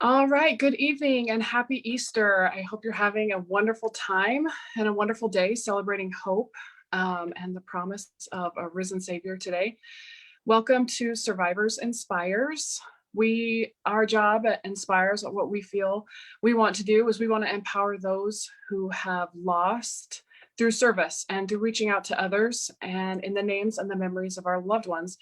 All right, good evening and happy Easter. I hope you're having a wonderful time and a wonderful day celebrating hope and the promise of a risen Savior today. Welcome to Survivors Inspires. Our job at Inspires, what we feel we want to do is we want to empower those who have lost through service and through reaching out to others and in the names and the memories of our loved ones.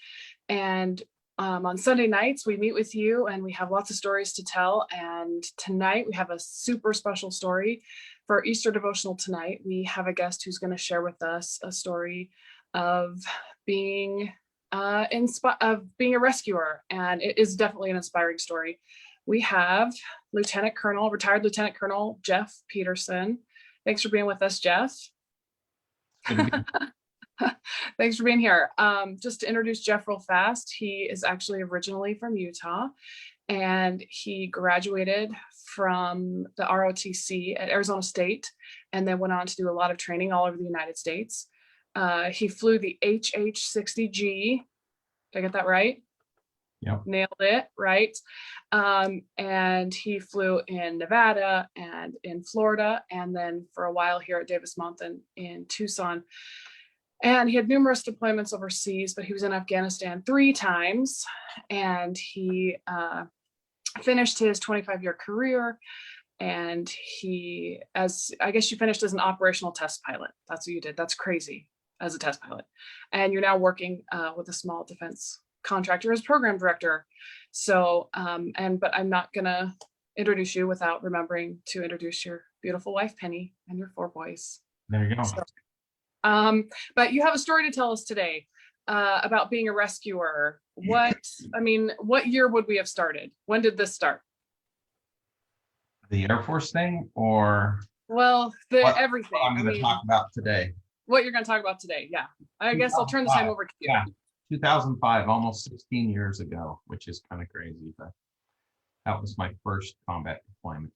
And on Sunday nights, we meet with you and we have lots of stories to tell. And tonight we have a super special story for our Easter devotional tonight. We have a guest who's going to share with us a story of being being a rescuer. And it is definitely an inspiring story. We have retired Lieutenant Colonel Jeff Peterson. Thanks for being with us, Jeff. Thanks for being here. Just to introduce Jeff real fast, he is actually originally from Utah, and he graduated from the ROTC at Arizona State, and then went on to do a lot of training all over the United States. He flew the HH-60G. Did I get that right? Yep. Nailed it, right? And he flew in Nevada and in Florida, and then for a while here at Davis Mountain in Tucson. And he had numerous deployments overseas, but he was in Afghanistan 3 times, and he finished his 25-year career. And I guess you finished as an operational test pilot. That's what you did. That's crazy, as a test pilot. And you're now working with a small defense contractor as program director. So, but I'm not gonna introduce you without remembering to introduce your beautiful wife, Penny, and your 4 boys. There you go. So, but you have a story to tell us today about being a rescuer. What year would we have started? When did this start? The Air Force thing, or everything. What I'm going to talk about today. What you're going to talk about today? Yeah, I guess I'll turn this time over to you. Yeah, 2005, almost 16 years ago, which is kind of crazy, but that was my first combat deployment.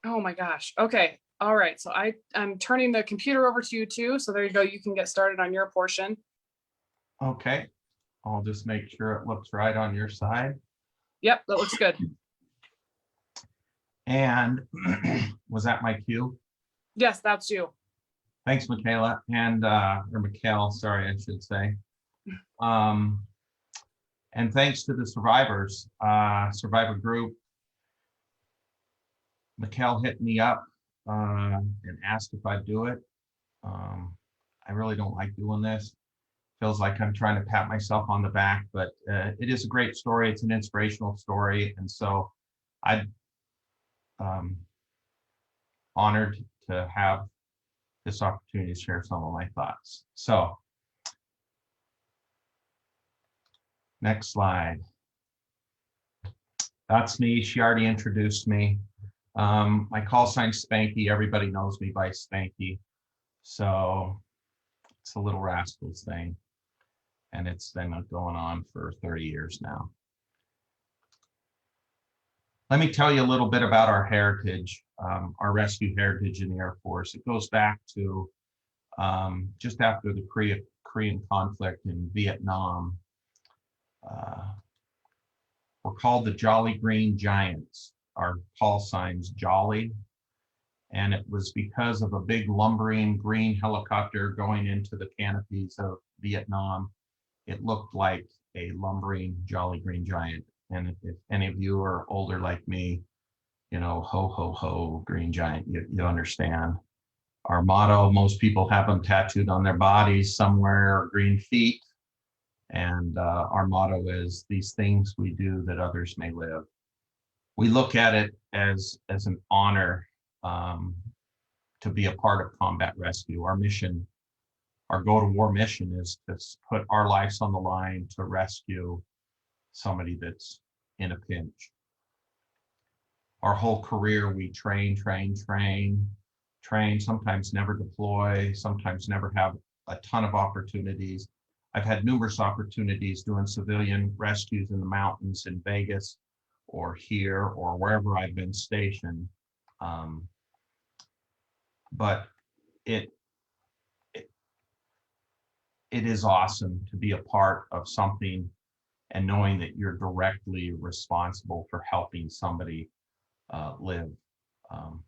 Oh my gosh. Okay. All right. So I'm turning the computer over to you too. So there you go. You can get started on your portion. Okay. I'll just make sure it looks right on your side. Yep, that looks good. And was that my cue? Yes, that's you. Thanks, Michaela, and or Mikhail, sorry, I should say. And thanks to the survivors, survivor group. Mikhail hit me up and asked if I'd do it. I really don't like doing this. Feels like I'm trying to pat myself on the back, but it is a great story. It's an inspirational story. And so I'm honored to have this opportunity to share some of my thoughts. So next slide. That's me. She already introduced me. My call sign's Spanky. Everybody knows me by Spanky. So it's a Little Rascals thing. And it's been going on for 30 years now. Let me tell you a little bit about our heritage, our rescue heritage in the Air Force. It goes back to just after the Korean conflict in Vietnam. We're called the Jolly Green Giants. Our call sign's Jolly. And it was because of a big lumbering green helicopter going into the canopies of Vietnam. It looked like a lumbering Jolly Green Giant. And if any of you are older like me, you know, ho, ho, ho, Green Giant, you understand. Our motto, most people have them tattooed on their bodies somewhere, green feet. And our motto is, these things we do that others may live. We look at it as an honor to be a part of combat rescue. Our mission, our go-to-war mission is to put our lives on the line to rescue somebody that's in a pinch. Our whole career, we train, sometimes never deploy, sometimes never have a ton of opportunities. I've had numerous opportunities doing civilian rescues in the mountains in Vegas or here or wherever I've been stationed. But it is awesome to be a part of something and knowing that you're directly responsible for helping somebody live. Um,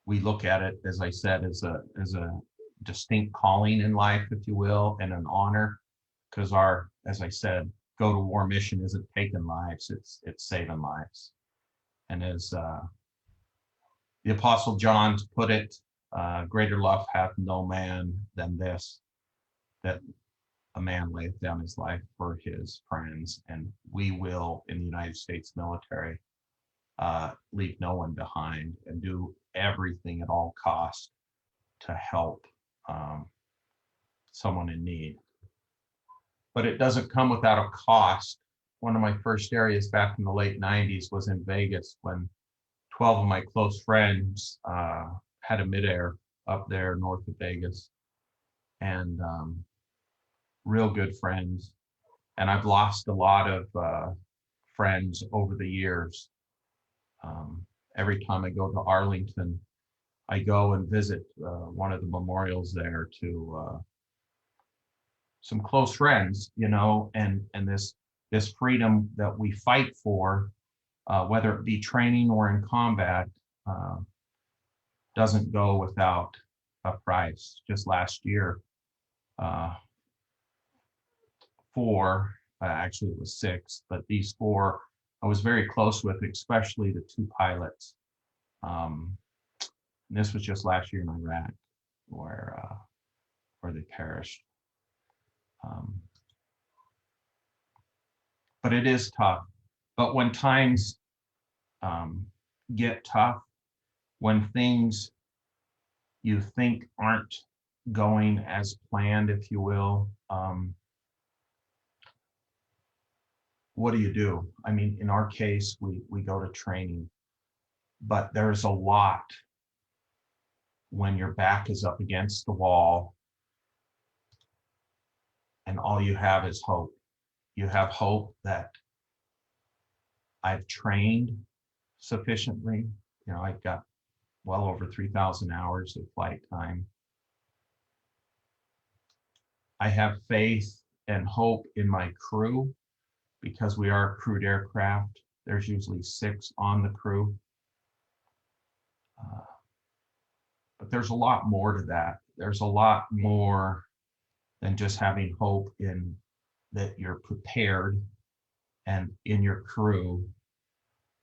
we look at it, as I said, as a distinct calling in life, if you will, and an honor, because our, as I said, go to war mission isn't taking lives; it's saving lives. And as the Apostle John put it, greater love hath no man than this, that a man layeth down his life for his friends. And we will, in the United States military, leave no one behind and do everything at all costs to help um, someone in need. But it doesn't come without a cost. One of my first areas back in the late 90s was in Vegas when 12 of my close friends had a midair up there north of Vegas, and real good friends. And I've lost a lot of friends over the years. Every time I go to Arlington, I go and visit one of the memorials there to some close friends, and this freedom that we fight for, whether it be training or in combat, doesn't go without a price. Just last year, uh, four, actually it was six, but these four I was very close with, especially the two pilots. And this was just last year in Iraq, where they perished. Um, but it is tough. But when times get tough, when things you think aren't going as planned, if you will, what do? I mean, in our case, we go to training, but there's a lot when your back is up against the wall and all you have is hope. You have hope that I've trained sufficiently. I've got well over 3,000 hours of flight time. I have faith and hope in my crew because we are a crewed aircraft. There's usually 6 on the crew. But there's a lot more to that. There's a lot more than just having hope in that you're prepared and in your crew.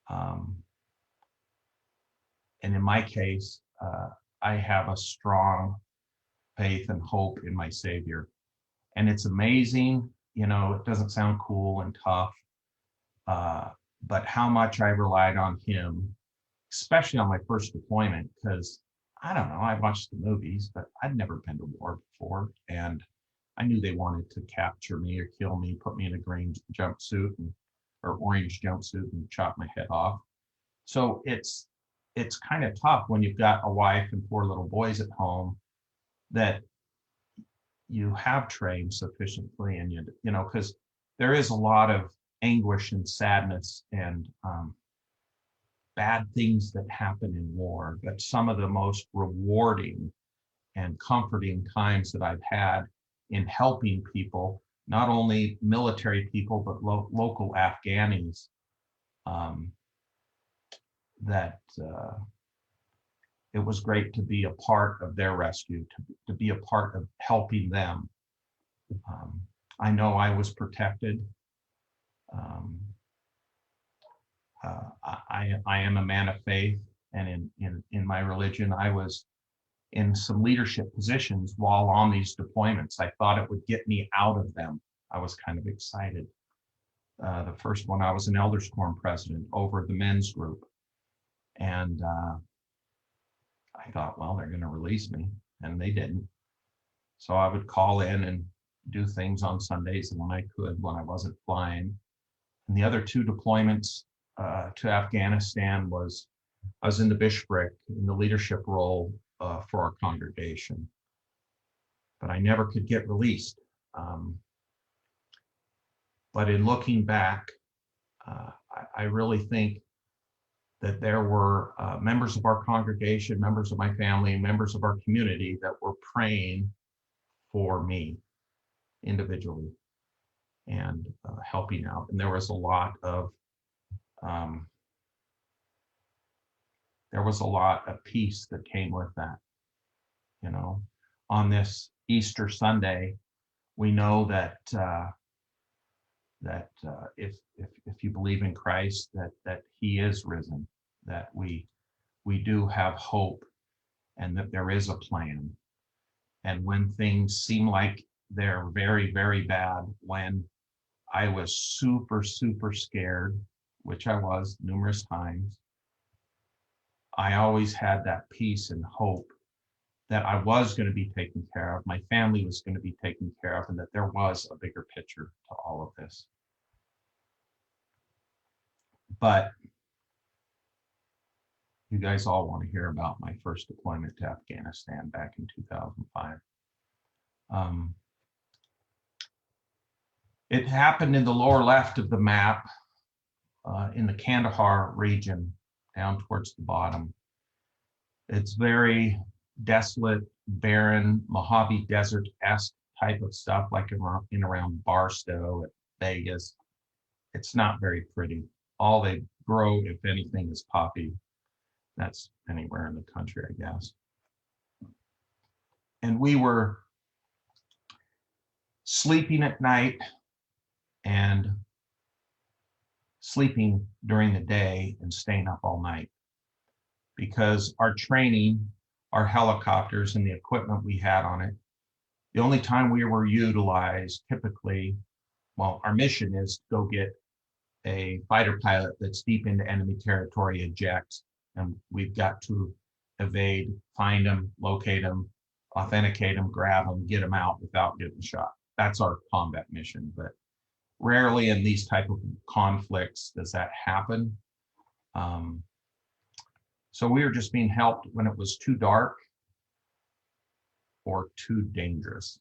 And in my case, I have a strong faith and hope in my Savior. And it's amazing, it doesn't sound cool and tough, but how much I relied on him, especially on my first deployment, because I don't know, I watched the movies, but I'd never been to war before. And I knew they wanted to capture me or kill me, put me in a green jumpsuit or orange jumpsuit and chop my head off. So it's kind of tough when you've got a wife and 4 little boys at home that you have trained sufficiently, and because there is a lot of anguish and sadness and bad things that happen in war, but some of the most rewarding and comforting times that I've had in helping people, not only military people, but local Afghanis, that it was great to be a part of their rescue, to be a part of helping them. I know I was protected. I am a man of faith, and in my religion, I was in some leadership positions while on these deployments. I thought it would get me out of them. I was kind of excited. The first one, I was an elders quorum president over the men's group. And I thought, well, they're going to release me, and they didn't. So I would call in and do things on Sundays when I could, when I wasn't flying. And the other 2 deployments to Afghanistan I was in the bishopric in the leadership role for our congregation, but I never could get released. But in looking back, I really think that there were members of our congregation, members of my family, members of our community that were praying for me individually and helping out. And there was a lot of there was a lot of peace that came with that. You know, on this Easter Sunday, we know that if you believe in Christ, that He is risen, that we do have hope, and that there is a plan. And when things seem like they're very, very bad, when I was super, super scared, which I was numerous times, I always had that peace and hope that I was going to be taken care of, my family was going to be taken care of, and that there was a bigger picture to all of this. But you guys all want to hear about my first deployment to Afghanistan back in 2005. It happened in the lower left of the map, in the Kandahar region, down towards the bottom. It's very desolate, barren, Mojave Desert-esque type of stuff, like around Barstow at Vegas. It's not very pretty. All they grow, if anything, is poppy. That's anywhere in the country, I guess. And we were sleeping at night and sleeping during the day and staying up all night, because our training, our helicopters and the equipment we had on it, the only time we were utilized typically, well, our mission is to go get a fighter pilot that's deep into enemy territory, eject, and we've got to evade, find them, locate them, authenticate them, grab them, get them out without getting shot. That's our combat mission. But rarely in these type of conflicts does that happen. So we were just being helped when it was too dark or too dangerous.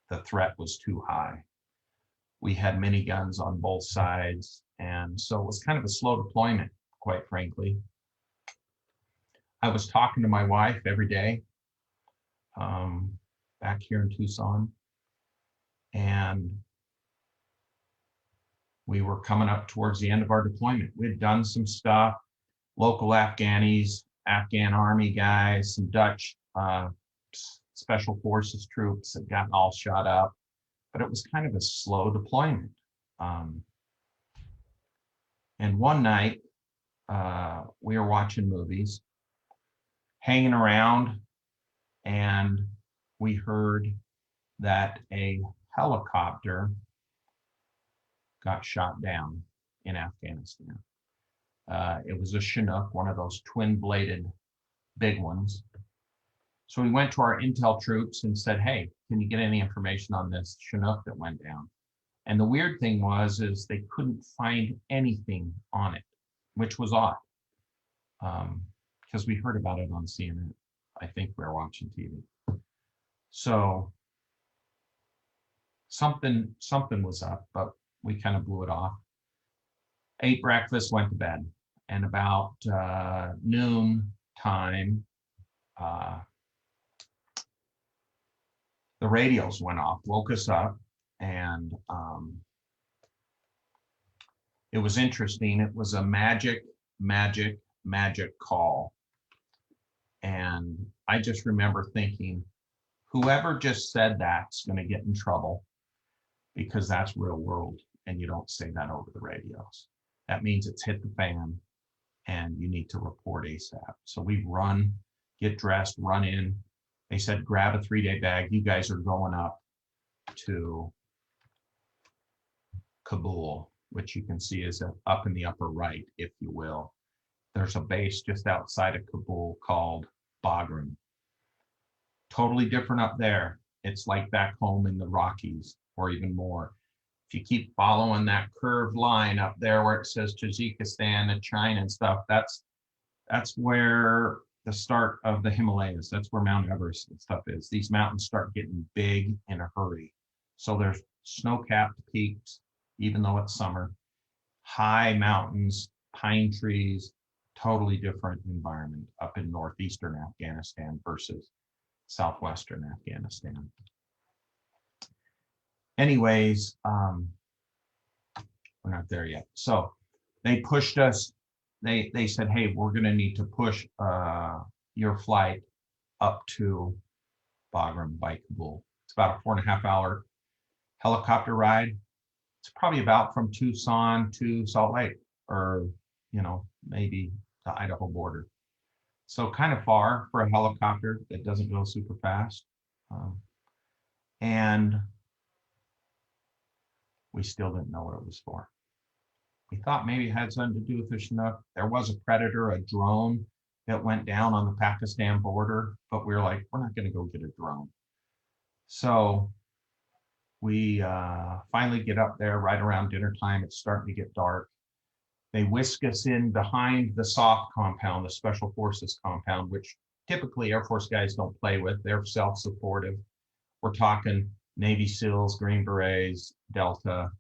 The threat was too high. We had miniguns on both sides, and so it was kind of a slow deployment, quite frankly. I was talking to my wife every day back here in Tucson, and we were coming up towards the end of our deployment. We had done some stuff, local Afghanis, Afghan army guys, some Dutch special forces troops had gotten all shot up, but it was kind of a slow deployment. And one night, we were watching movies, hanging around, and we heard that a helicopter got shot down in Afghanistan. It was a Chinook, one of those twin-bladed big ones. So we went to our intel troops and said, hey, can you get any information on this Chinook that went down? And the weird thing is they couldn't find anything on it, which was odd, because we heard about it on CNN. I think we were watching TV. So something was up, but we kind of blew it off. Ate breakfast, went to bed, and about noon time, the radios went off, woke us up, and it was interesting. It was a magic call. And I just remember thinking, whoever just said that's going to get in trouble, because that's real world, and you don't say that over the radios. That means it's hit the fan, and you need to report ASAP. So we run, get dressed, run in. They said, grab a 3-day bag. You guys are going up to Kabul, which you can see is up in the upper right, if you will. There's a base just outside of Kabul called Bagram. Totally different up there. It's like back home in the Rockies, or even more. If you keep following that curved line up there where it says Tajikistan and China and stuff, that's where the start of the Himalayas, that's where Mount Everest and stuff is. These mountains start getting big in a hurry. So there's snow-capped peaks, even though it's summer, high mountains, pine trees, totally different environment up in northeastern Afghanistan versus southwestern Afghanistan. Anyways, we're not there yet. So they pushed us they said, hey, we're going to need to push your flight up to Bagram by Kabul. It's about a 4.5 hour helicopter ride. It's probably about from Tucson to Salt Lake, or maybe the Idaho border. So kind of far for a helicopter that doesn't go super fast. And we still didn't know what it was for. We thought maybe it had something to do with the Chinook. There was a Predator, a drone that went down on the Pakistan border, but we were like, we're not going to go get a drone. So we finally get up there right around dinner time. It's starting to get dark. They whisk us in behind the SOF compound, the Special Forces compound, which typically Air Force guys don't play with. They're self-supportive. We're talking Navy SEALs, Green Berets, Delta,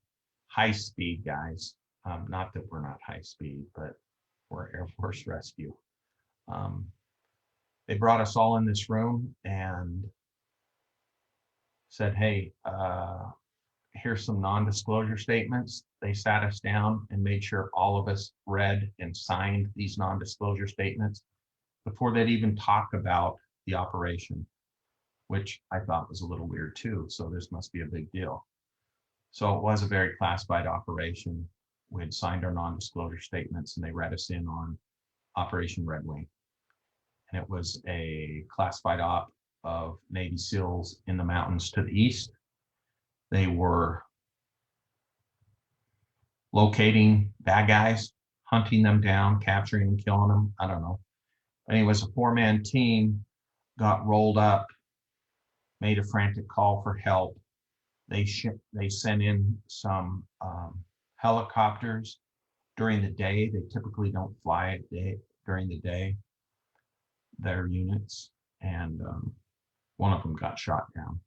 high-speed guys. Not that we're not high speed, but we're Air Force Rescue. They brought us all in this room and said, hey, here's some non-disclosure statements. They sat us down and made sure all of us read and signed these non-disclosure statements before they'd even talk about the operation, which I thought was a little weird too. So this must be a big deal. So it was a very classified operation. We had signed our non-disclosure statements and they read us in on Operation Redwing. And it was a classified op of Navy SEALs in the mountains to the east. They were locating bad guys, hunting them down, capturing and killing them. I don't know. Anyways, a 4-man team got rolled up, made a frantic call for help. They sent in some helicopters during the day. They typically don't fly during the day, their units, and one of them got shot down.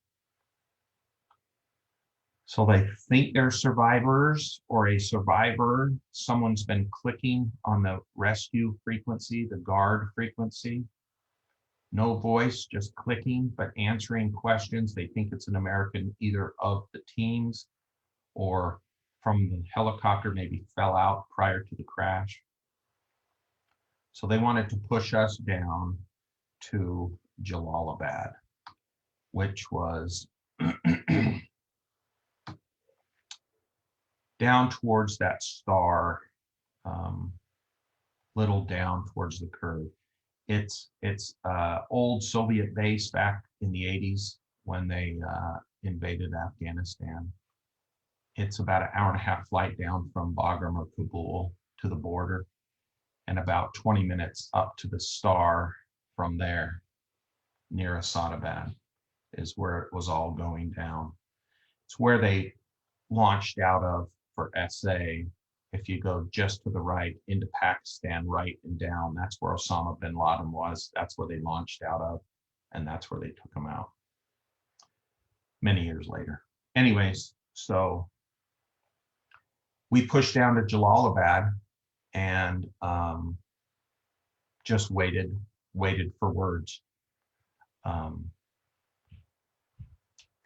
So they think they're survivors or a survivor. Someone's been clicking on the rescue frequency, the guard frequency. No voice, just clicking, but answering questions. They think it's an American, either of the teams or from the helicopter, maybe fell out prior to the crash. So they wanted to push us down to Jalalabad, which was down towards that star, little down towards the curve. It's old Soviet base back in the 80s when they invaded Afghanistan. It's about an 1.5-hour flight down from Bagram or Kabul to the border, and about 20 minutes up to the star from there near Asadabad is where it was all going down. It's where they launched out of for SA. If you go just to the right into Pakistan, right and down, that's where Osama bin Laden was. That's where they launched out of, and that's where they took him out many years later. Anyways, so we pushed down to Jalalabad and just waited for words.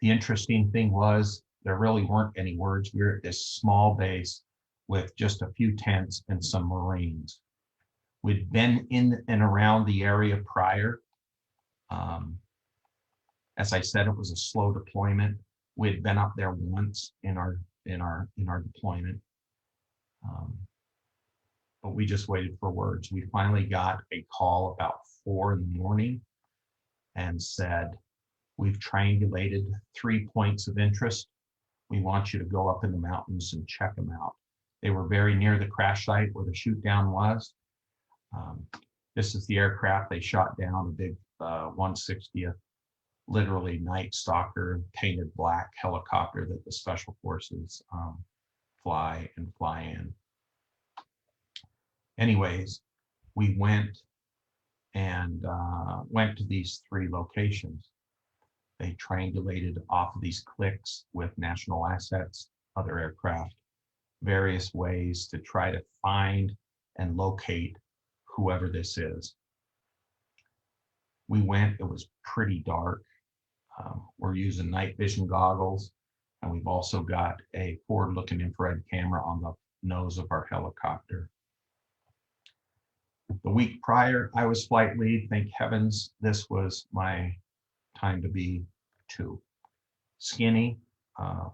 The interesting thing was there really weren't any words. We were at this small base with just a few tents and some Marines. We'd been in and around the area prior. As I said, it was a slow deployment. We had been up there once in our deployment, but we just waited for words. We finally got a call about 4 a.m. and said, we've triangulated 3 points of interest. We want you to go up in the mountains and check them out. They were very near the crash site where the shoot down was. This is the aircraft they shot down, a big 160th, literally Night Stalker, painted black helicopter that the Special Forces fly in. Anyways, we went to these 3 locations. They triangulated off of these clicks with national assets, other aircraft, various ways to try to find and locate whoever this is. We went, it was pretty dark. We're using night vision goggles, and we've also got a forward-looking infrared camera on the nose of our helicopter. The week prior, I was flight lead. Thank heavens, this was my time to be two. Skinny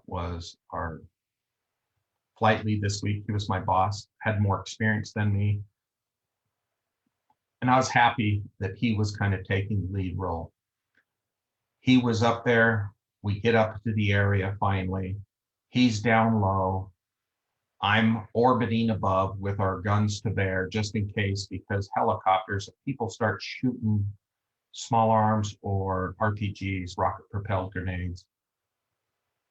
was our flight lead this week. He was my boss, had more experience than me. And I was happy that he was kind of taking the lead role. He was up there. We get up to the area finally. He's down low. I'm orbiting above with our guns to bear just in case, because helicopters, if people start shooting small arms or RPGs, rocket propelled grenades,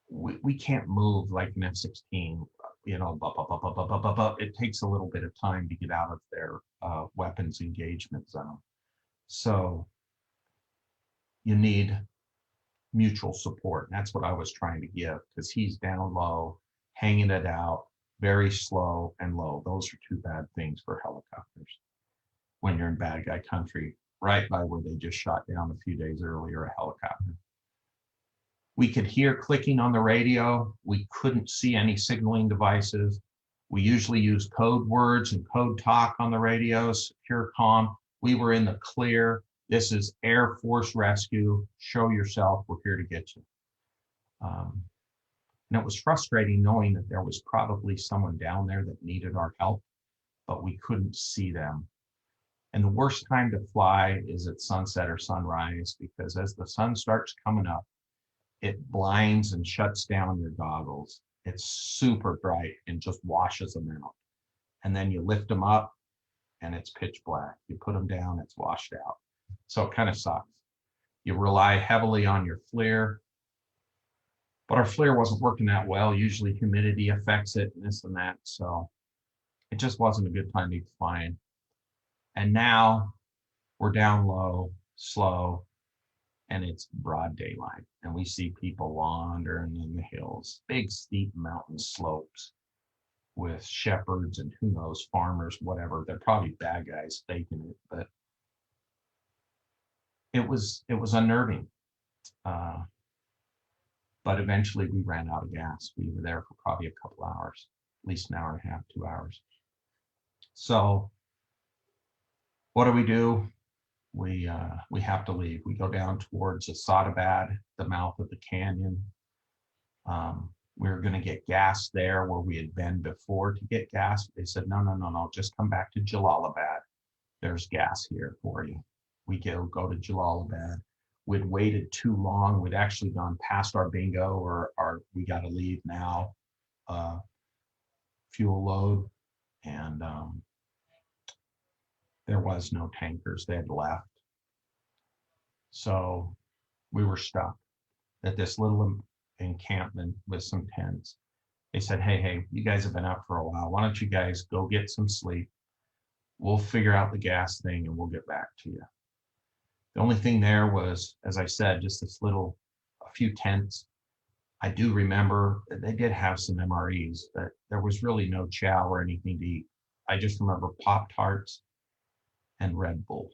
we can't move like an F-16, you know, it takes a little bit of time to get out of their weapons engagement zone. So you need mutual support. And that's what I was trying to give, because he's down low, hanging it out, very slow and low. Those are two bad things for helicopters when you're in bad guy country, right by where they just shot down a few days earlier a helicopter. We could hear clicking on the radio. We couldn't see any signaling devices. We usually use code words and code talk on the radio, secure comm. We were in the clear. This is Air Force Rescue. Show yourself. We're here to get you. And it was frustrating knowing that there was probably someone down there that needed our help, but we couldn't see them. And the worst time to fly is at sunset or sunrise, because as the sun starts coming up, it blinds and shuts down your goggles. It's super bright and just washes them out. And then you lift them up and it's pitch black. You put them down, it's washed out. So it kind of sucks. You rely heavily on your FLIR, but our FLIR wasn't working that well. Usually humidity affects it and this and that. So it just wasn't a good time to be flying. And now we're down low, slow, and it's broad daylight. And we see people wandering in the hills, big steep mountain slopes with shepherds and who knows, farmers, whatever. They're probably bad guys faking it, but it was unnerving. But eventually we ran out of gas. We were there for probably a couple hours, at least an hour and a half, 2 hours. So what do? We have to leave. We go down towards Asadabad, the mouth of the canyon. We were going to get gas there where we had been before to get gas. They said, no, just come back to Jalalabad. There's gas here for you. We go to Jalalabad. We'd waited too long. We'd actually gone past our bingo, or our we got to leave now fuel load. And there was no tankers. They had left. So we were stuck at this little encampment with some tents. They said, hey, you guys have been out for a while. Why don't you guys go get some sleep? We'll figure out the gas thing and we'll get back to you. The only thing there was, as I said, just a few tents. I do remember that they did have some MREs, but there was really no chow or anything to eat. I just remember Pop-Tarts and Red Bull,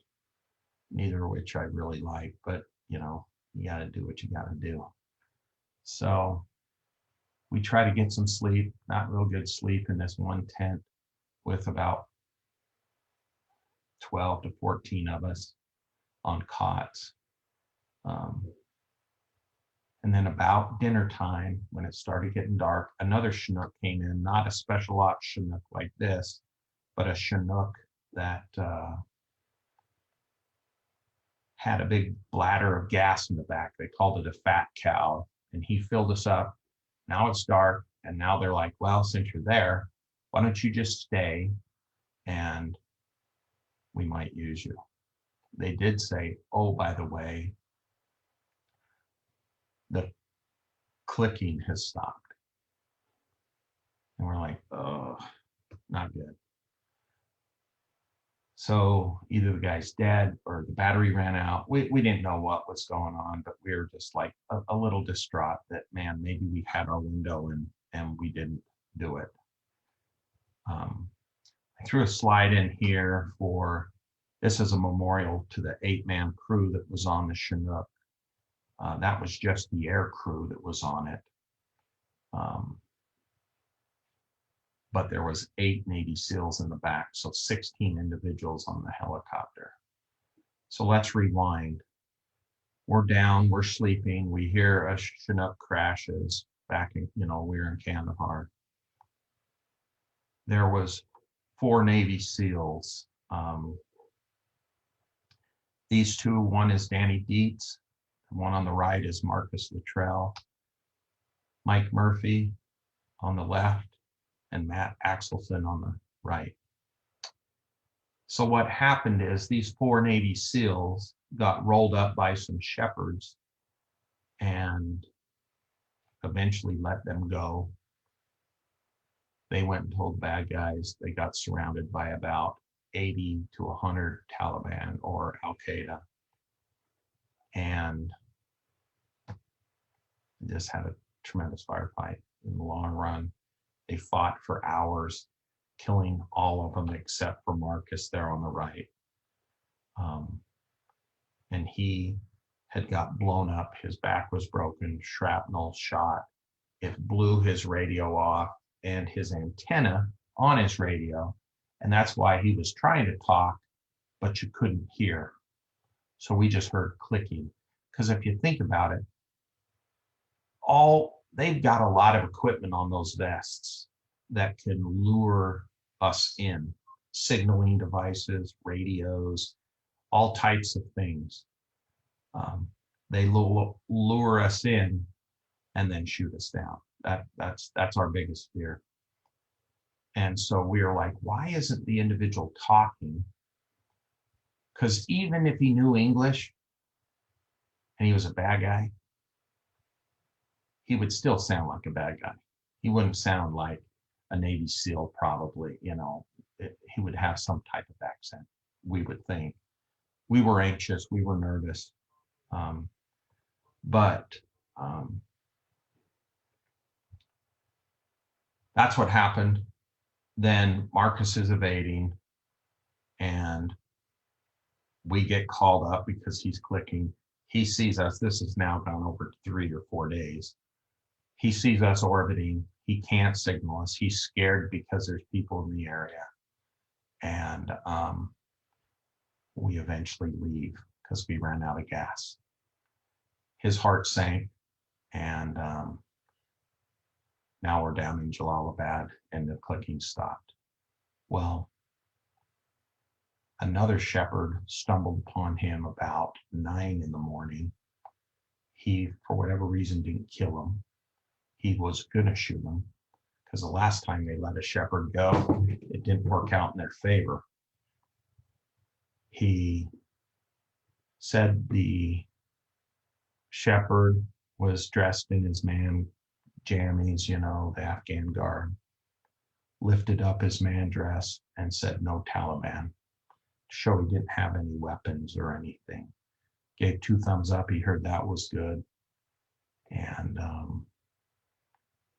neither of which I really like, but you know, you got to do what you got to do. So we try to get some sleep, not real good sleep in this one tent with about 12 to 14 of us on cots. And then about dinner time, when it started getting dark, another Chinook came in, not a special ops Chinook like this, but a Chinook that had a big bladder of gas in the back. They called it a fat cow, and he filled us up. Now it's dark, and now they're like, well, since you're there, why don't you just stay and we might use you. They did say, oh, by the way, the clicking has stopped. And we're like, oh, not good. So either the guy's dead or the battery ran out. We didn't know what was going on, but we were just like a little distraught that, man, maybe we had our window and we didn't do it. I threw a slide in here for, this is a memorial to the 8-man crew that was on the Chinook. That was just the air crew that was on it. but there was 8 Navy SEALs in the back, so 16 individuals on the helicopter. So let's rewind. We're down, we're sleeping, we hear a Chinook crashes back in, we're in Kandahar. There was 4 Navy SEALs. These two, one is Danny Dietz, the one on the right is Marcus Luttrell, Mike Murphy on the left, and Matt Axelson on the right. So what happened is these 4 Navy SEALs got rolled up by some shepherds and eventually let them go. They went and told bad guys. They got surrounded by about 80 to 100 Taliban or Al-Qaeda. And just had a tremendous firefight in the long run. They fought for hours, killing all of them except for Marcus there on the right. And he had got blown up. His back was broken, shrapnel shot. It blew his radio off and his antenna on his radio. And that's why he was trying to talk, but you couldn't hear. So we just heard clicking. Because if you think about it, they've got a lot of equipment on those vests that can lure us in. Signaling devices, radios, all types of things. They lure us in and then shoot us down. That's our biggest fear. And so we are like, why isn't the individual talking? Because even if he knew English and he was a bad guy, he would still sound like a bad guy. He wouldn't sound like a Navy SEAL, probably. He would have some type of accent, we would think. We were anxious, we were nervous. But that's what happened. Then Marcus is evading and we get called up because he's clicking. He sees us. This has now gone over 3 or 4 days. He sees us orbiting. He can't signal us. He's scared because there's people in the area. And we eventually leave because we ran out of gas. His heart sank, and now we're down in Jalalabad and the clicking stopped. Well, another shepherd stumbled upon him about 9 in the morning. He, for whatever reason, didn't kill him. He was gonna shoot him because the last time they let a shepherd go, it didn't work out in their favor. He said the shepherd was dressed in his man jammies, the Afghan guard, lifted up his man dress and said, "No Taliban," to show he didn't have any weapons or anything. Gave 2 thumbs up. He heard that was good. And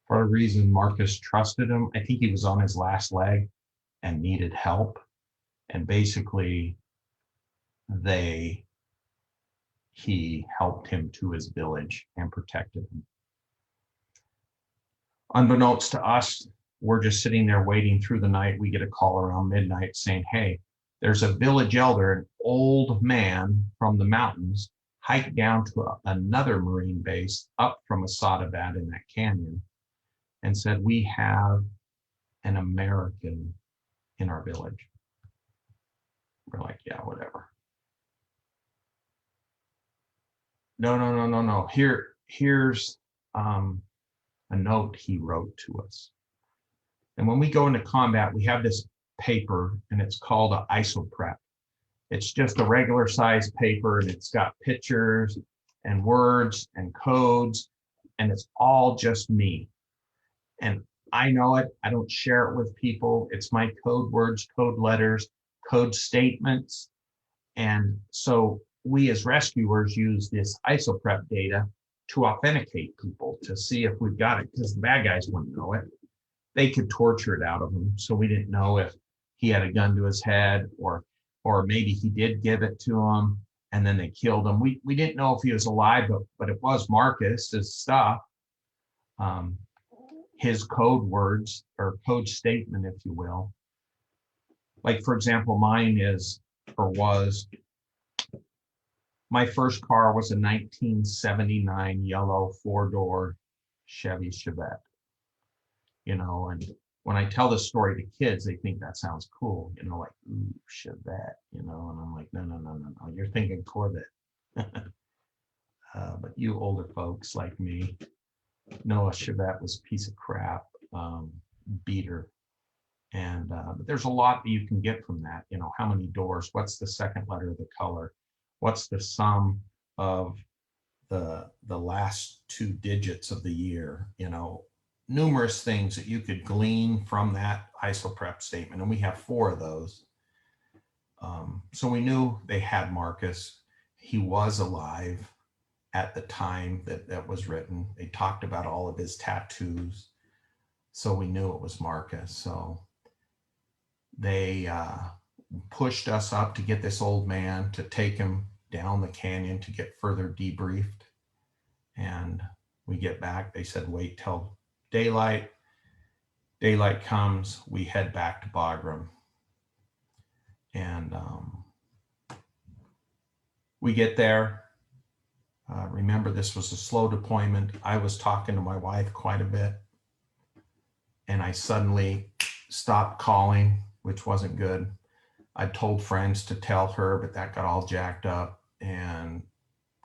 for a reason, Marcus trusted him. I think he was on his last leg and needed help. And basically, he helped him to his village and protected him. Unbeknownst to us, we're just sitting there waiting through the night. We get a call around midnight saying, "Hey, there's a village elder, an old man from the mountains, hiked down to another Marine base up from Asadabad in that canyon and said, we have an American in our village." We're like, yeah, whatever. No. Here's a note he wrote to us. And when we go into combat, we have this paper and it's called an isoprep. It's just a regular size paper and it's got pictures and words and codes, and it's all just me. And I know it. I don't share it with people. It's my code words, code letters, code statements. And so we as rescuers use this isoprep data to authenticate people to see if we've got it, because the bad guys wouldn't know it. They could torture it out of him. So we didn't know if he had a gun to his head or maybe he did give it to him and then they killed him. We didn't know if he was alive, but it was Marcus's stuff. his code words or code statement, if you will. Like, for example, mine is or was, my first car was a 1979 yellow 4-door Chevy Chevette, and when I tell this story to kids, they think that sounds cool, like, ooh, Chevette, and I'm like, no, no, no, no, no, you're thinking Corvette. But you older folks like me know a Chevette was a piece of crap, beater. And but there's a lot that you can get from that. How many doors? What's the second letter of the color? What's the sum of the last 2 digits of the year? Numerous things that you could glean from that isoprep statement, and we have 4 of those. So we knew they had Marcus. He was alive at the time that was written. They talked about all of his tattoos, so we knew it was Marcus. So they pushed us up to get this old man to take him down the canyon to get further debriefed. And we get back, they said, wait till daylight. Daylight comes, we head back to Bagram. And we get there. Remember, this was a slow deployment. I was talking to my wife quite a bit. And I suddenly stopped calling, which wasn't good. I told friends to tell her, but that got all jacked up and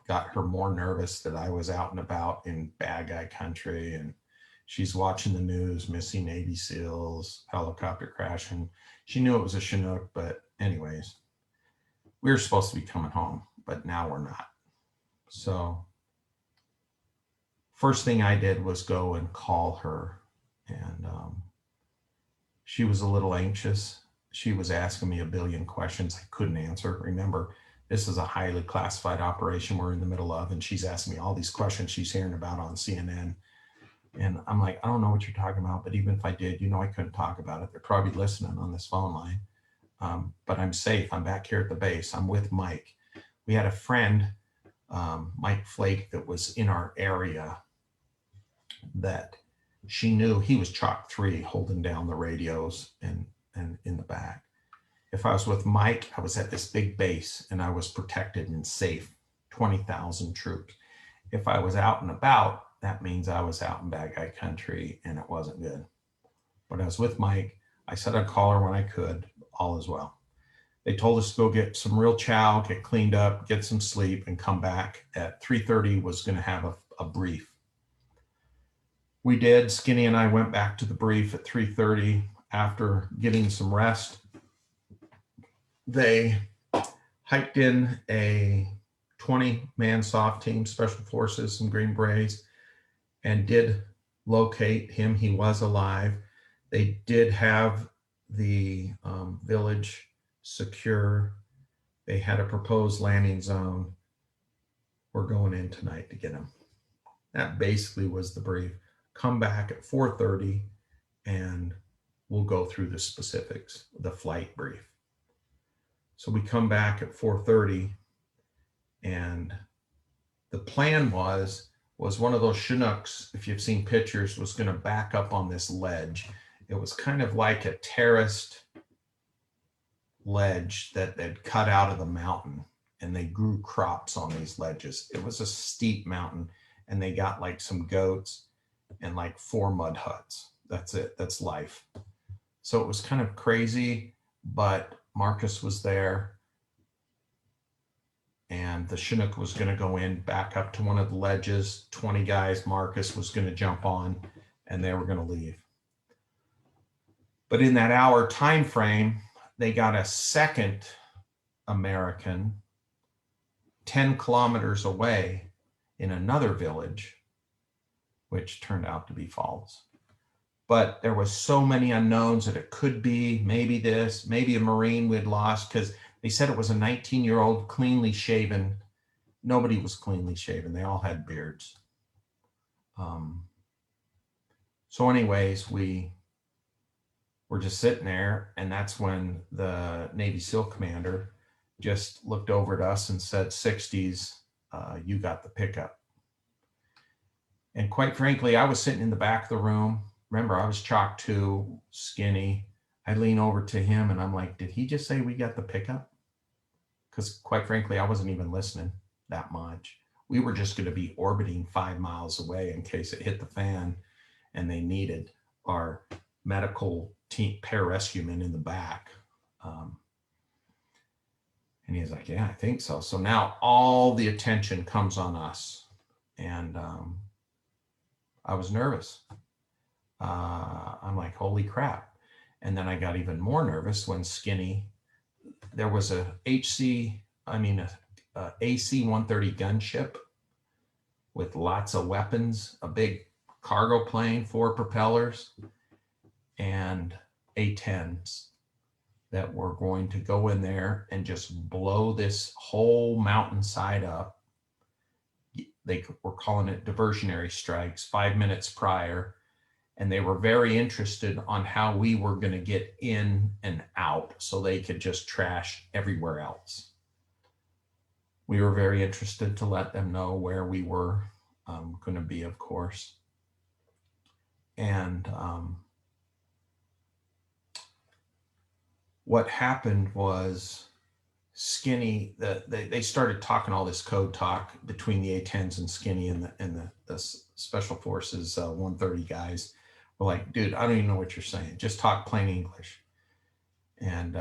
got her more nervous that I was out and about in bad guy country. And she's watching the news, missing Navy SEALs, helicopter crashing. She knew it was a Chinook, but anyways, we were supposed to be coming home, but now we're not. So first thing I did was go and call her, and she was a little anxious. She was asking me a billion questions I couldn't answer. Remember, this is a highly classified operation we're in the middle of, and she's asking me all these questions she's hearing about on CNN. And I'm like, I don't know what you're talking about, but even if I did, I couldn't talk about it. They're probably listening on this phone line. But I'm safe. I'm back here at the base. I'm with Mike. We had a friend, Mike Flake, that was in our area that she knew. He was Chalk 3 holding down the radios and in the back. If I was with Mike, I was at this big base and I was protected and safe, 20,000 troops. If I was out and about, that means I was out in bad guy country and it wasn't good. But I was with Mike. I said I'd call her when I could. All is well. They told us to go get some real chow, get cleaned up, get some sleep, and come back at 3:30. Was going to have a brief. We did. Skinny and I went back to the brief at 3:30 after getting some rest. They hiked in a 20-man SOF team, Special Forces, some Green Berets, and did locate him. He was alive. They did have the village secure. They had a proposed landing zone. We're going in tonight to get him. That basically was the brief. Come back at 4:30 and we'll go through the specifics, the flight brief. So we come back at 4:30 and the plan was one of those Chinooks, if you've seen pictures, was going to back up on this ledge. It was kind of like a terraced ledge that they'd cut out of the mountain, and they grew crops on these ledges. It was a steep mountain, and they got like some goats and like 4 mud huts. That's it. That's life. So it was kind of crazy, but Marcus was there, and the Chinook was going to go in back up to one of the ledges. 20 guys, Marcus was going to jump on, and they were going to leave. But in that hour time frame, they got a second American 10 kilometers away in another village, which turned out to be false. But there was so many unknowns that it could be maybe this, maybe a Marine we'd lost, because they said it was a 19-year-old cleanly shaven. Nobody was cleanly shaven. They all had beards. So anyways, we were just sitting there, and that's when the Navy SEAL commander just looked over at us and said, 60s, you got the pickup. And quite frankly, I was sitting in the back of the room. remember I was chalk 2, skinny. I lean over to him and I'm like, did he just say we got the pickup? Because quite frankly, I wasn't even listening that much. We were just going to be orbiting 5 miles away in case it hit the fan and they needed our medical team pararescuemen in the back. And he's like, yeah, I think so. So now all the attention comes on us. And I was nervous. I'm like, holy crap. And then I got even more nervous when there was a AC-130 gunship with lots of weapons, a big cargo plane, 4 propellers, and A-10s that were going to go in there and just blow this whole mountainside up. They were calling it diversionary strikes 5 minutes prior. And they were very interested on how we were going to get in and out so they could just trash everywhere else. We were very interested to let them know where we were going to be, of course. And what happened was Skinny, they started talking all this code talk between the A-10s and Skinny and the Special Forces 130 guys. We're like, dude, I don't even know what you're saying. Just talk plain English. And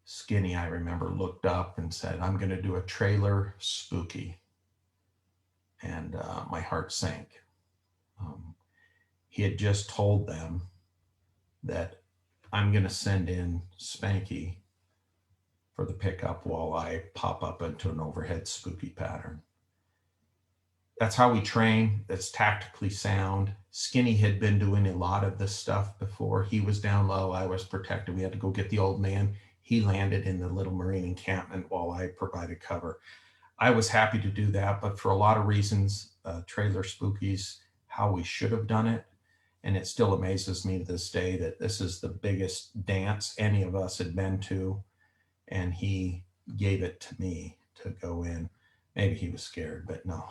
Skinny, I remember, looked up and said, I'm going to do a trailer spooky. And my heart sank. He had just told them that I'm going to send in Spanky for the pickup while I pop up into an overhead spooky pattern. That's how we train. That's tactically sound. Skinny had been doing a lot of this stuff before. He was down low. I was protected. We had to go get the old man. He landed in the little Marine encampment while I provided cover. I was happy to do that, but for a lot of reasons, trailer spookies, how we should have done it. And it still amazes me to this day that this is the biggest dance any of us had been to. And he gave it to me to go in. Maybe he was scared, but no.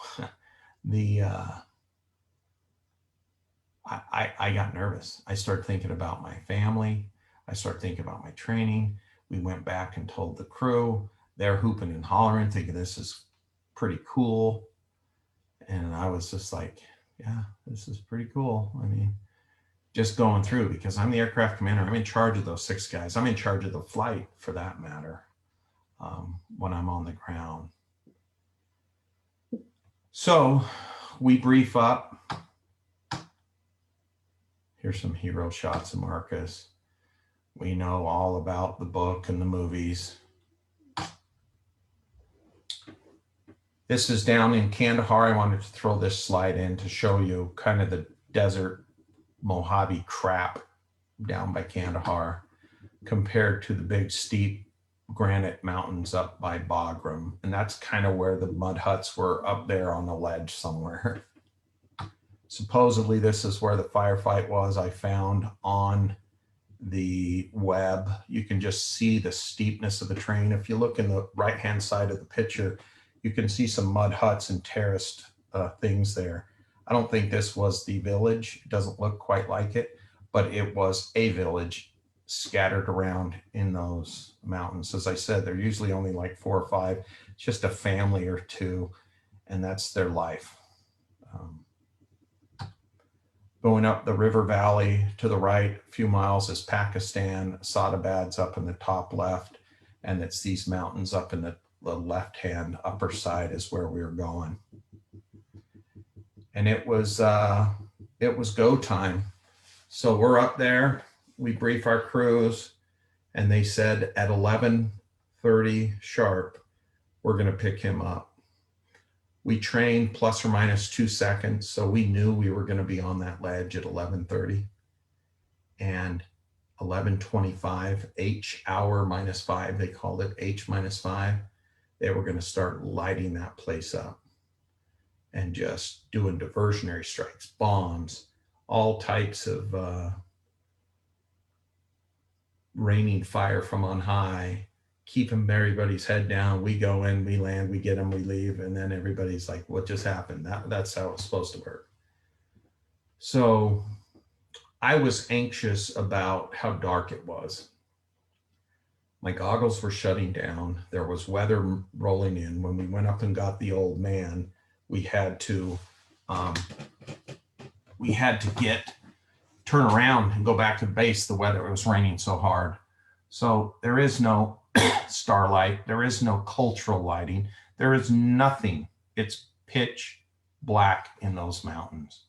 I got nervous. I started thinking about my family. I started thinking about my training. We went back and told the crew. They're hooping and hollering, thinking this is pretty cool. And I was just like, yeah, this is pretty cool. I mean, just going through, because I'm the aircraft commander. I'm in charge of those 6 guys. I'm in charge of the flight, for that matter, when I'm on the ground. So we brief up. Here's some hero shots of Marcus. We know all about the book and the movies. This is down in Kandahar. I wanted to throw this slide in to show you kind of the desert Mojave crap down by Kandahar compared to the big steep granite mountains up by Bagram. And that's kind of where the mud huts were, up there on the ledge somewhere. Supposedly this is where the firefight was. I found on the web. You can just see the steepness of the terrain. If you look in the right-hand side of the picture, you can see some mud huts and terraced things there. I don't think this was the village. It doesn't look quite like it, but it was a village scattered around in those mountains. As I said, they're usually only like 4 or 5. It's just a family or 2, and that's their life. Going up the river valley to the right, a few miles is Pakistan. Sadabad's up in the top left, and it's these mountains up in the left-hand upper side is where we were going. And it was go time. So we're up there. We brief our crews, and they said at 11:30 sharp, we're going to pick him up. We trained plus or minus 2 seconds, so we knew we were going to be on that ledge at 11:30. And 11:25, H hour minus 5, they called it H minus 5. They were going to start lighting that place up and just doing diversionary strikes, bombs, all types of raining fire from on high, keeping everybody's head down. We go in, we land, we get them, we leave, and then everybody's like, what just happened? That's how it's supposed to work. So I was anxious about how dark it was. My goggles were shutting down. There was weather rolling in. When we went up and got the old man, we had to um, get turn around and go back to the base. The weather, it was raining so hard. So there is no starlight. There is no cultural lighting. There is nothing. It's pitch black in those mountains.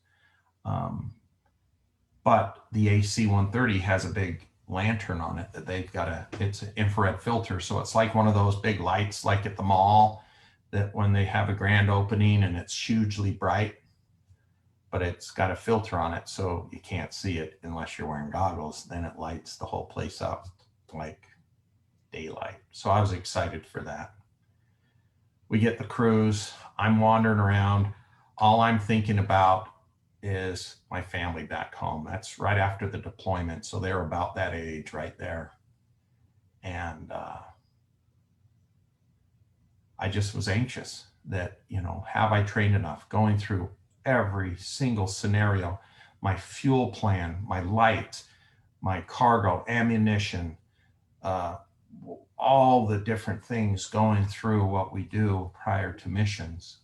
But the AC-130 has a big lantern on it that they've got it's an infrared filter. So it's like one of those big lights like at the mall that when they have a grand opening and it's hugely bright, but it's got a filter on it so you can't see it unless you're wearing goggles. Then it lights the whole place up like daylight. So I was excited for that. We get the cruise. I'm wandering around. All I'm thinking about is my family back home. That's right after the deployment. So they're about that age right there. And I just was anxious that, have I trained enough? Going through every single scenario, my fuel plan, my lights, my cargo, ammunition, all the different things going through what we do prior to missions.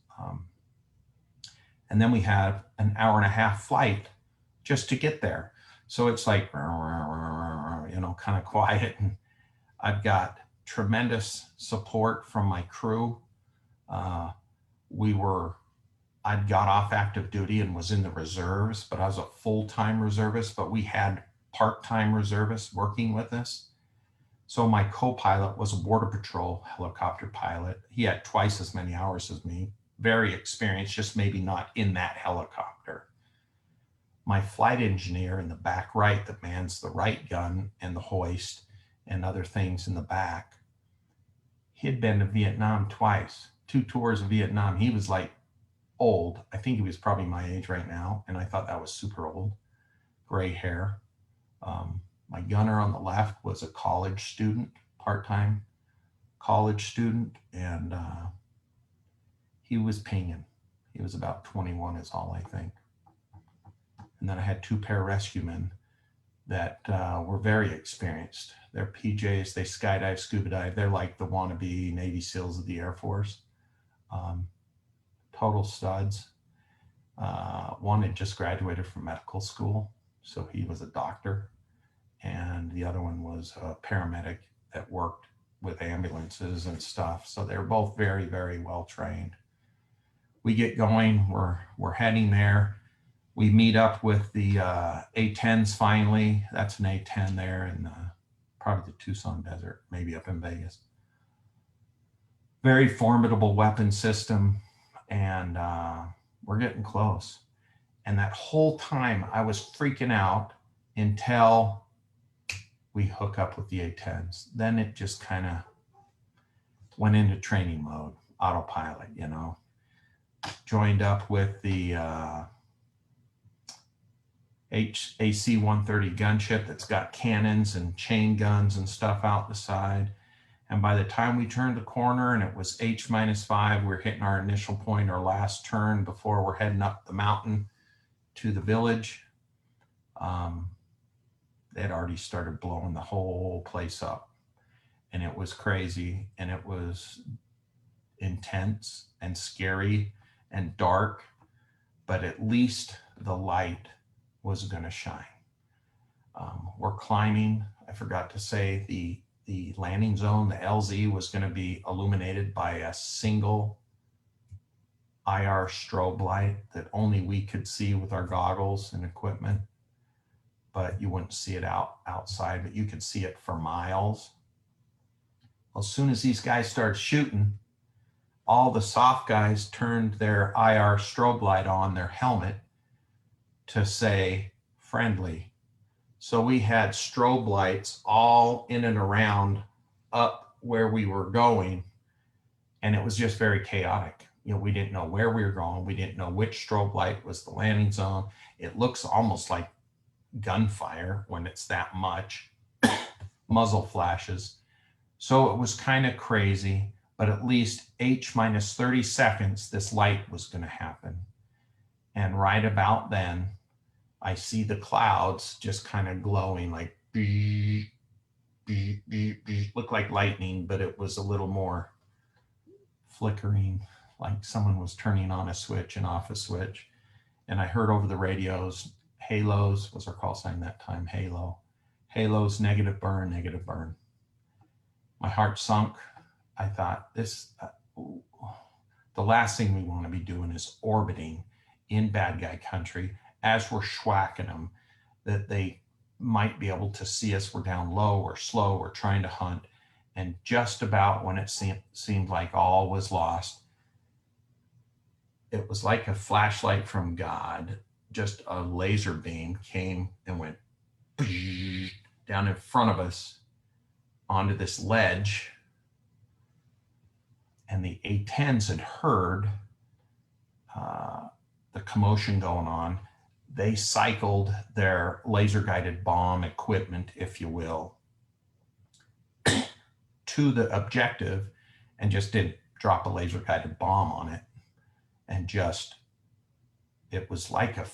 And then we have an hour and a half flight just to get there. So it's like, kind of quiet. And I've got tremendous support from my crew. I'd got off active duty and was in the reserves, but I was a full-time reservist, but we had part-time reservists working with us. So my co-pilot was a Border Patrol helicopter pilot. He had twice as many hours as me. Very experienced, just maybe not in that helicopter. My flight engineer in the back right that mans the right gun and the hoist and other things in the back, he had been to Vietnam twice, 2 tours of Vietnam. He was like old. I think he was probably my age right now, and I thought that was super old. Gray hair. My gunner on the left was a college student, part-time college student, and he was pinging. He was about 21 is all I think. And then I had 2 pararescue men that were very experienced. They're PJs, they skydive, scuba dive. They're like the wannabe Navy SEALs of the Air Force. Total studs. One had just graduated from medical school, so he was a doctor. And the other one was a paramedic that worked with ambulances and stuff. So they're both very, very well trained. We get going, we're heading there. We meet up with the A-10s finally. That's an A-10 there in probably the Tucson Desert, maybe up in Vegas. Very formidable weapon system, and we're getting close. And that whole time I was freaking out until we hook up with the A-10s. Then it just kind of went into training mode, autopilot, Joined up with the AC-130 gunship that's got cannons and chain guns and stuff out the side. And by the time we turned the corner and it was H-5, we're hitting our initial point, our last turn before we're heading up the mountain to the village. They had already started blowing the whole place up. And it was crazy, and it was intense and scary and dark, but at least the light was going to shine. We're climbing. I forgot to say the landing zone, the LZ, was going to be illuminated by a single IR strobe light that only we could see with our goggles and equipment, but you wouldn't see it outside, but you could see it for miles. Well, as soon as these guys started shooting, all the soft guys turned their IR strobe light on their helmet to say friendly. So we had strobe lights all in and around up where we were going, and it was just very chaotic. We didn't know where we were going. We didn't know which strobe light was the landing zone. It looks almost like gunfire when it's that much. Muzzle flashes. So it was kind of crazy, but at least H-30 seconds, this light was going to happen. And right about then, I see the clouds just kind of glowing like beep, beep, beep, beep. Looked like lightning, but it was a little more flickering, like someone was turning on a switch and off a switch. And I heard over the radios, halos was our call sign that time, halo. Halos, negative burn, negative burn. My heart sunk. I thought the last thing we want to be doing is orbiting in bad guy country as we're schwacking them, that they might be able to see us. We're down low or slow or trying to hunt. And just about when it seemed like all was lost, it was like a flashlight from God. Just a laser beam came and went down in front of us onto this ledge. And the A-10s had heard the commotion going on. They cycled their laser guided bomb equipment, if you will, to the objective and just did drop a laser guided bomb on it. And just, it was like a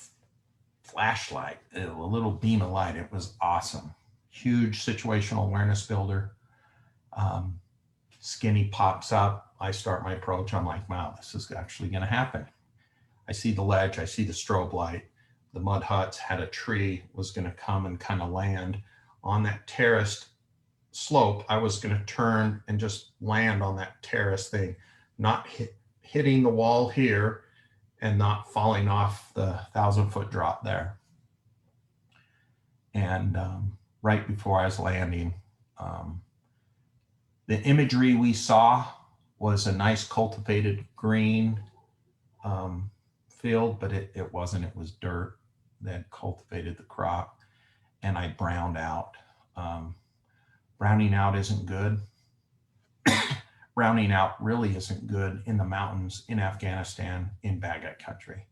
flashlight, a little beam of light. It was awesome. Huge situational awareness builder. Skinny pops up. I start my approach. I'm like, wow, this is actually going to happen. I see the ledge. I see the strobe light. The mud huts had a tree, was going to come and kind of land on that terraced slope. I was going to turn and just land on that terrace thing, not hitting the wall here and not falling off the 1,000-foot drop there. And right before I was landing, the imagery we saw was a nice cultivated green field, but it wasn't. It was dirt that cultivated the crop, and I browned out. Browning out isn't good. Browning out really isn't good in the mountains, in Afghanistan, in bad guy country.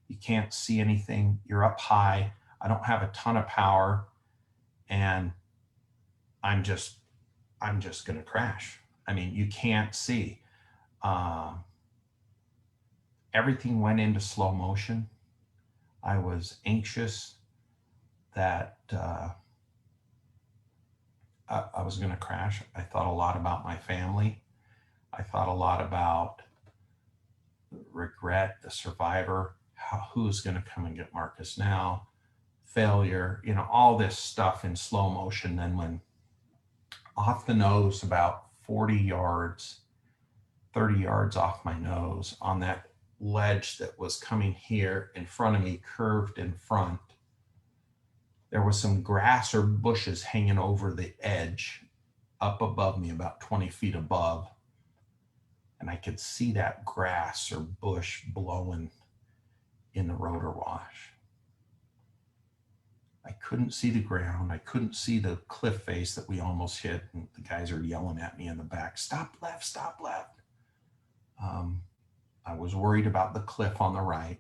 You can't see anything. You're up high. I don't have a ton of power, and I'm just going to crash. I mean, you can't see. Everything went into slow motion. I was anxious that I was going to crash. I thought a lot about my family. I thought a lot about regret, the survivor, who's going to come and get Marcus now, failure, all this stuff in slow motion. Then when off the nose, about 40 yards, 30 yards off my nose, on that ledge that was coming here in front of me, curved in front, there was some grass or bushes hanging over the edge up above me, about 20 feet above. And I could see that grass or bush blowing in the rotor wash. I couldn't see the ground. I couldn't see the cliff face that we almost hit. And the guys are yelling at me in the back, stop left, stop left. I was worried about the cliff on the right,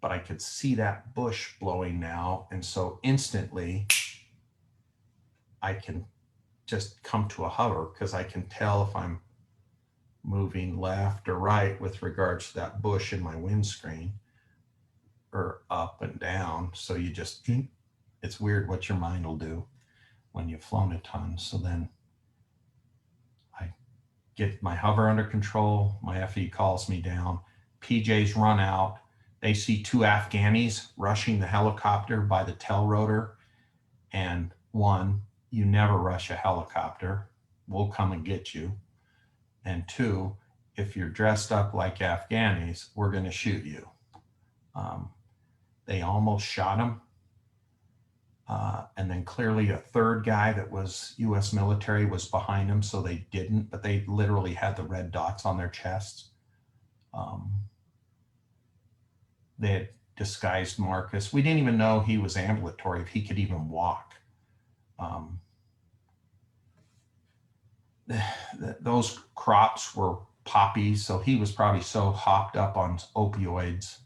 but I could see that bush blowing now. And so instantly I can just come to a hover, because I can tell if I'm moving left or right with regards to that bush in my windscreen, or up and down. So you just, it's weird what your mind will do when you've flown a ton. So then I get my hover under control. My FE calls me down. PJs run out. They see two Afghanis rushing the helicopter by the tail rotor. And one, you never rush a helicopter. We'll come and get you. And two, if you're dressed up like Afghanis, we're going to shoot you. They almost shot him. And then clearly a third guy that was US military was behind him, so they didn't, but they literally had the red dots on their chests. They had disguised Marcus. We didn't even know he was ambulatory, if he could even walk. Those crops were poppies, so he was probably so hopped up on opioids,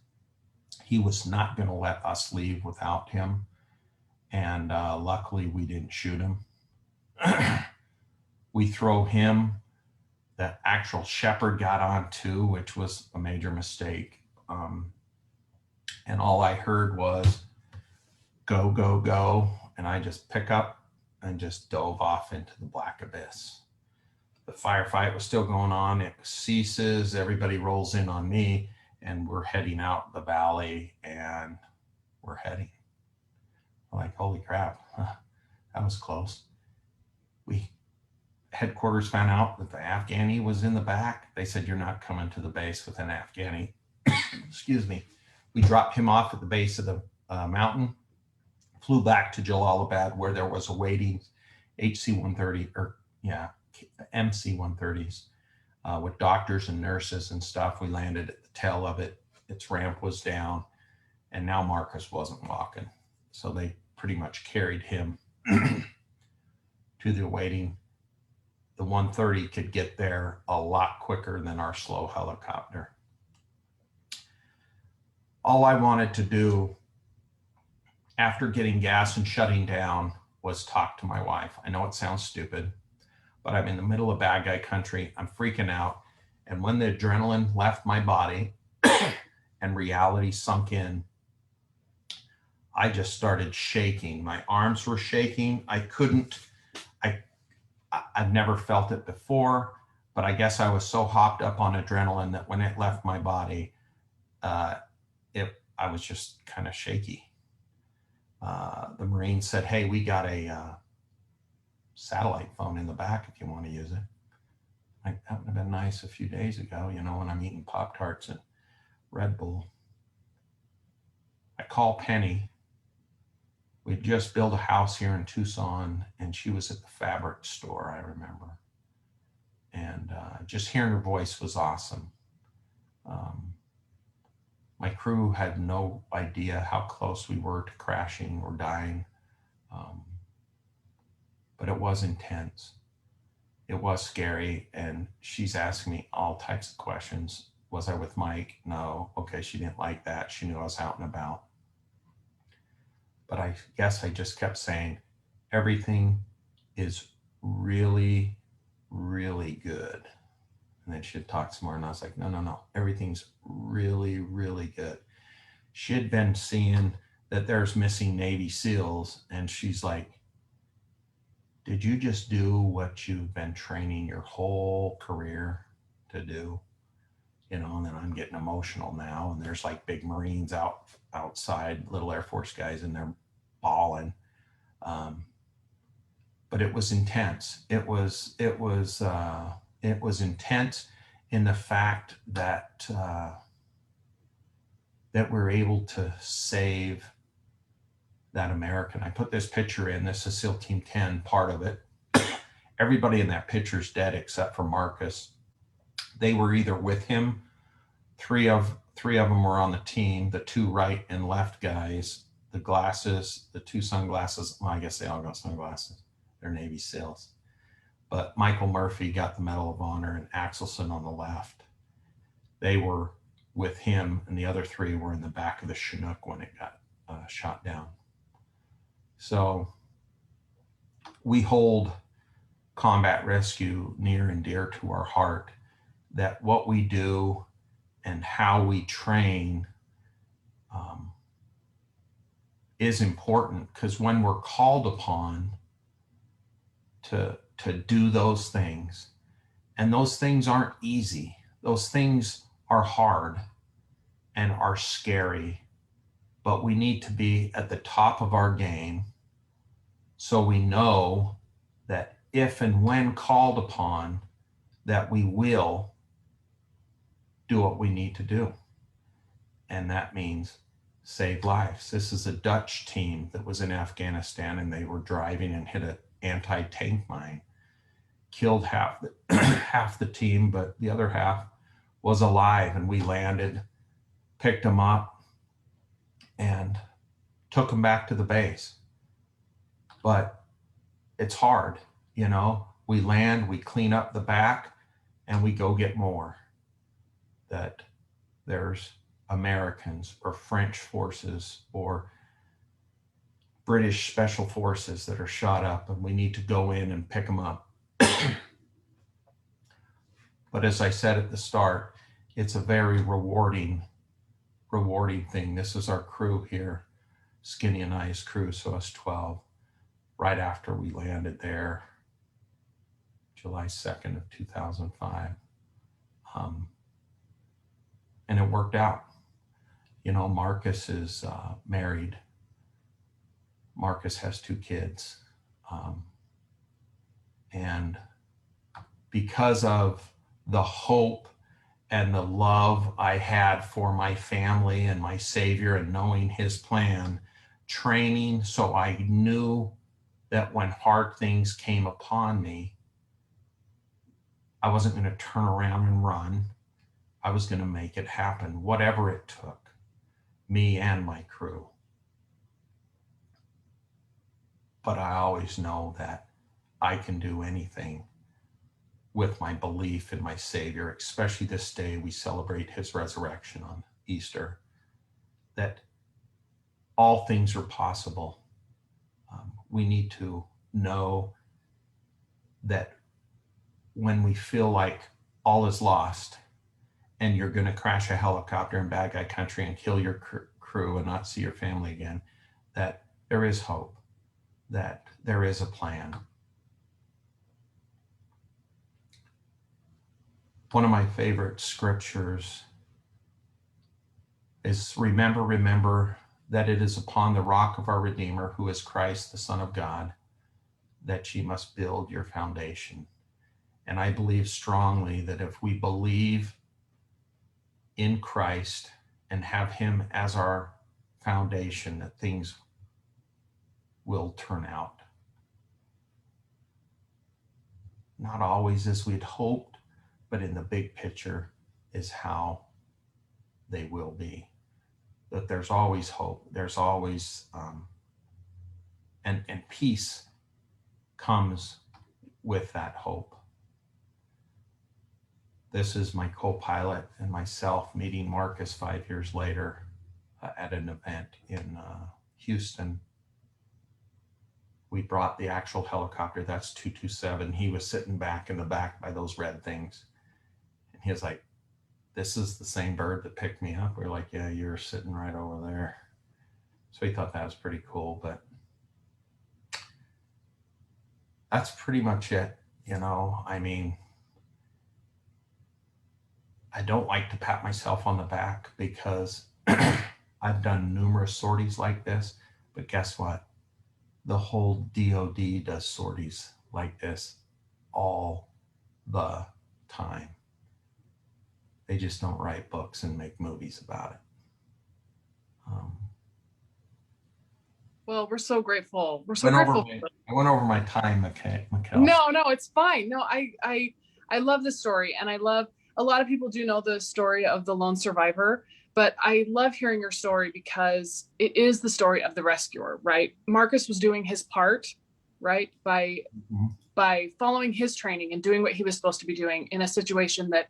he was not going to let us leave without him. And luckily we didn't shoot him. We throw him. The actual shepherd got on too, which was a major mistake. And all I heard was go, go, go. And I just pick up and just dove off into the black abyss. The firefight was still going on. It ceases. Everybody rolls in on me, and we're heading out the valley, and we're heading. Like, holy crap, that was close. Headquarters found out that the Afghani was in the back. They said, you're not coming to the base with an Afghani. Excuse me. We dropped him off at the base of the mountain, flew back to Jalalabad, where there was a waiting HC-130, or MC-130s with doctors and nurses and stuff. We landed at the tail of it. Its ramp was down, and now Marcus wasn't walking. So they pretty much carried him to the waiting. The 130 could get there a lot quicker than our slow helicopter. All I wanted to do after getting gas and shutting down was talk to my wife. I know it sounds stupid, but I'm in the middle of bad guy country. I'm freaking out. And when the adrenaline left my body and reality sunk in, I just started shaking. My arms were shaking. I've never felt it before, but I guess I was so hopped up on adrenaline that when it left my body, I was just kind of shaky. The Marine said, hey, we got a satellite phone in the back if you want to use it. That would have been nice a few days ago, when I'm eating Pop-Tarts and Red Bull. I call Penny. We just built a house here in Tucson, and she was at the fabric store, I remember. And just hearing her voice was awesome. My crew had no idea how close we were to crashing or dying, but it was intense. It was scary, and she's asking me all types of questions. Was I with Mike? No. Okay, she didn't like that. She knew I was out and about. But I guess I just kept saying, everything is really, really good. And then she'd talk some more, and I was like, no, everything's really, really good. She had been seeing that there's missing Navy SEALs, and she's like, did you just do what you've been training your whole career to do? And then I'm getting emotional now, and there's like big Marines outside, little Air Force guys, and they're bawling. But it was intense. It was intense in the fact that we're able to save that American. I put this picture in. This is SEAL Team 10, part of it. Everybody in that picture is dead except for Marcus. They were either with him. Three of them were on the team. The two right and left guys, the glasses, the two sunglasses. Well, I guess they all got sunglasses. They're Navy SEALs. But Michael Murphy got the Medal of Honor, and Axelson on the left. They were with him, and the other three were in the back of the Chinook when it got shot down. So we hold combat rescue near and dear to our heart, that what we do and how we train is important, because when we're called upon to do those things, and those things aren't easy, those things are hard and are scary, but we need to be at the top of our game so we know that if and when called upon, that we will do what we need to do. And that means save lives. This is a Dutch team that was in Afghanistan, and they were driving and hit an anti-tank mine. Killed half the team, but the other half was alive, and we landed, picked them up, and took them back to the base. But it's hard, we land, we clean up the back, and we go get more. That there's Americans or French forces or British special forces that are shot up, and we need to go in and pick them up. But as I said at the start, it's a very rewarding thing. This is our crew here. Skinny and I, his crew, so us 12, right after we landed there, July 2nd of 2005. And it worked out. Marcus is married. Marcus has 2 kids. And because of the hope and the love I had for my family and my Savior and knowing his plan, training so I knew that when hard things came upon me, I wasn't going to turn around and run. I was going to make it happen, whatever it took, me and my crew. But I always know that I can do anything with my belief in my Savior, especially this day we celebrate his resurrection on Easter, that all things are possible. We need to know that when we feel like all is lost and you're going to crash a helicopter in bad guy country and kill your crew and not see your family again, that there is hope, that there is a plan. One of my favorite scriptures is remember that it is upon the rock of our Redeemer, who is Christ, the Son of God, that ye must build your foundation. And I believe strongly that if we believe in Christ and have him as our foundation, that things will turn out. Not always as we'd hoped, but in the big picture is how they will be. That there's always hope. There's always, and peace comes with that hope. This is my co-pilot and myself meeting Marcus 5 years later at an event in Houston. We brought the actual helicopter, that's 227. He was sitting back in the back by those red things. And he was like, this is the same bird that picked me up. We're like, yeah, you're sitting right over there. So he thought that was pretty cool, but that's pretty much it. I mean, I don't like to pat myself on the back because I've done numerous sorties like this, but guess what? The whole DOD does sorties like this all the time. They just don't write books and make movies about it. Well, we're so grateful. We're so grateful. I went over my time, Mikkel. No, it's fine. No, I love this story, and I love, a lot of people do know the story of the lone survivor, but I love hearing your story because it is the story of the rescuer, right? Marcus was doing his part, right? By following his training and doing what he was supposed to be doing in a situation that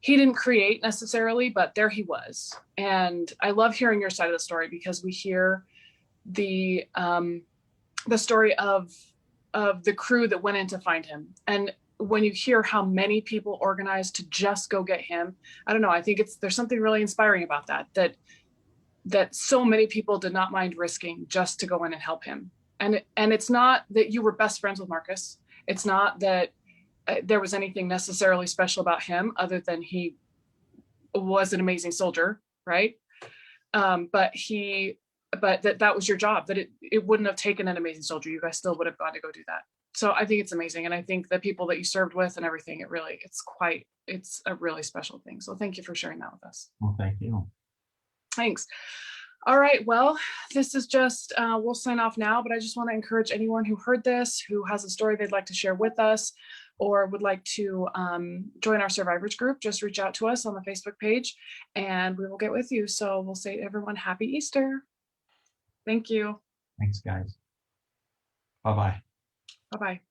he didn't create necessarily, but there he was. And I love hearing your side of the story because we hear the story of the crew that went in to find him. And when you hear how many people organized to just go get him, I don't know, I think there's something really inspiring about that so many people did not mind risking just to go in and help him. And it's not that you were best friends with Marcus. It's not that there was anything necessarily special about him other than he was an amazing soldier, right? But that was your job, that it wouldn't have taken an amazing soldier. You guys still would have gone to go do that. So I think it's amazing. And I think the people that you served with and everything, it's a really special thing. So thank you for sharing that with us. Well, thank you. Thanks. All right, well, this is just, we'll sign off now, but I just want to encourage anyone who heard this, who has a story they'd like to share with us, or would like to join our survivors group, just reach out to us on the Facebook page and we will get with you. So we'll say to everyone, happy Easter. Thank you. Thanks, guys. Bye-bye. Bye-bye.